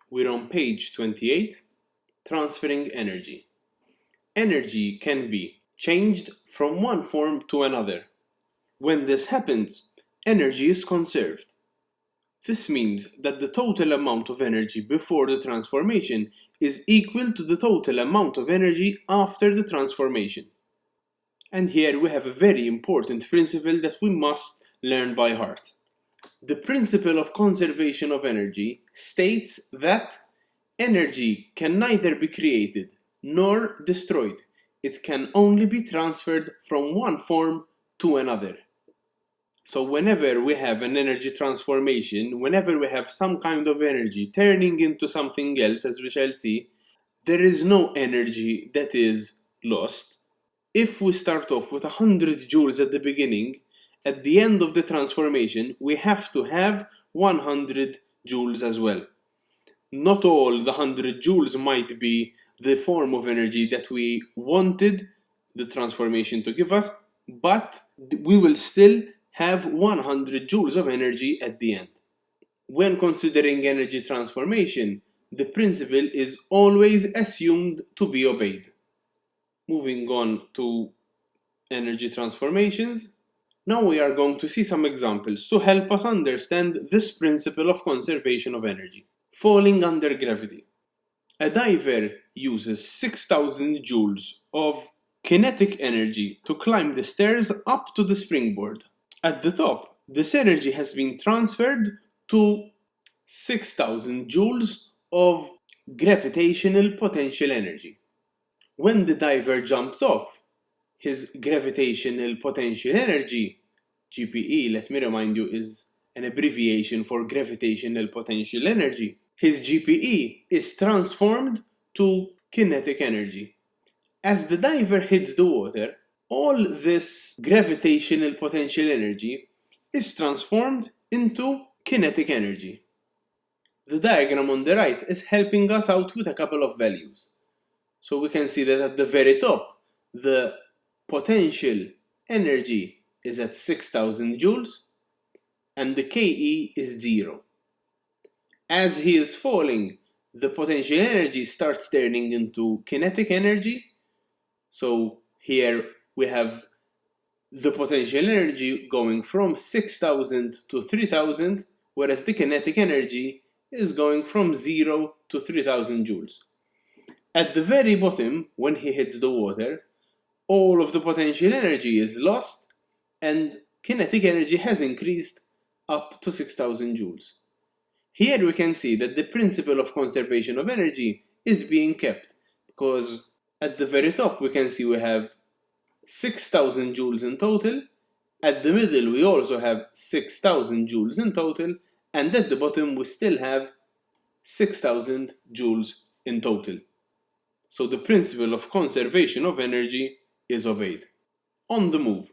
We're on page 28, transferring energy. Energy can be changed from one form to another. When this happens, energy is conserved. This means that the total amount of energy before the transformation is equal to the total amount of energy after the transformation. And here we have a very important principle that we must learn by heart. The principle of conservation of energy states that energy can neither be created nor destroyed. It can only be transferred from one form to another. So whenever we have an energy transformation, whenever we have some kind of energy turning into something else, as we shall see, there is no energy that is lost. If we start off with 100 joules at the beginning, at the end of the transformation, we have to have 100 joules as well. Not all the 100 joules might be the form of energy that we wanted the transformation to give us, but we will still have 100 joules of energy at the end. When considering energy transformation, the principle is always assumed to be obeyed. Moving on to energy transformations, now we are going to see some examples to help us understand this principle of conservation of energy. Falling under gravity. A diver uses 6,000 joules of kinetic energy to climb the stairs up to the springboard. At the top, this energy has been transferred to 6,000 joules of gravitational potential energy. When the diver jumps off, his gravitational potential energy, GPE, let me remind you, is an abbreviation for gravitational potential energy. His GPE is transformed to kinetic energy. As the diver hits the water, all this gravitational potential energy is transformed into kinetic energy. The diagram on the right is helping us out with a couple of values. So we can see that at the very top, the potential energy is at 6,000 joules and the KE is 0. As he is falling, the potential energy starts turning into kinetic energy. So here we have the potential energy going from 6,000 to 3,000, whereas the kinetic energy is going from 0 to 3,000 joules. At the very bottom, when he hits the water, all of the potential energy is lost and kinetic energy has increased up to 6,000 joules. Here we can see that the principle of conservation of energy is being kept, because at the very top we can see we have 6,000 joules in total, at the middle we also have 6,000 joules in total, and at the bottom we still have 6,000 joules in total. So the principle of conservation of energy is obeyed. On the move.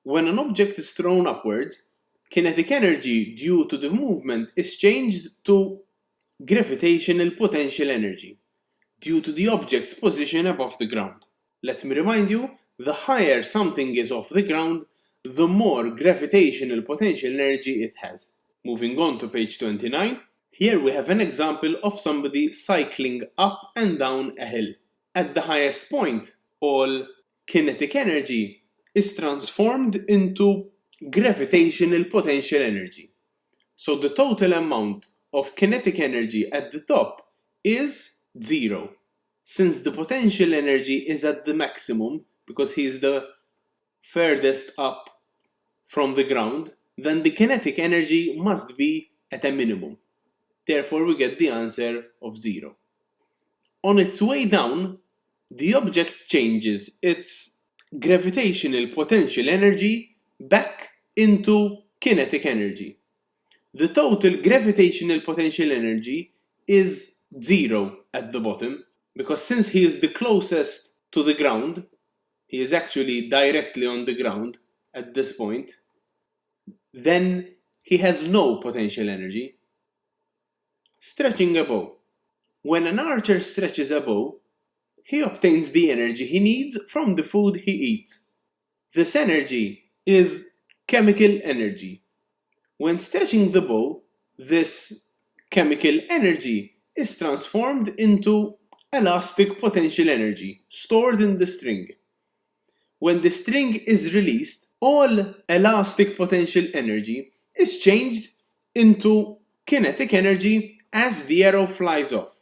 When an object is thrown upwards, kinetic energy due to the movement is changed to gravitational potential energy due to the object's position above the ground. Let me remind you, the higher something is off the ground, the more gravitational potential energy it has. Moving on to page 29, here we have an example of somebody cycling up and down a hill. At the highest point, all kinetic energy is transformed into gravitational potential energy. So the total amount of kinetic energy at the top is 0. Since the potential energy is at the maximum, because he is the furthest up from the ground, then the kinetic energy must be at a minimum. Therefore, we get the answer of 0. On its way down, the object changes its gravitational potential energy back into kinetic energy. The total gravitational potential energy is 0 at the bottom, because since he is the closest to the ground, he is actually directly on the ground at this point, then he has no potential energy. Stretching a bow. When an archer stretches a bow, he obtains the energy he needs from the food he eats. This energy is chemical energy. When stretching the bow, this Chemical energy is transformed into elastic potential energy stored in the string. When the string is released, all elastic potential energy is changed into kinetic energy as the arrow flies off.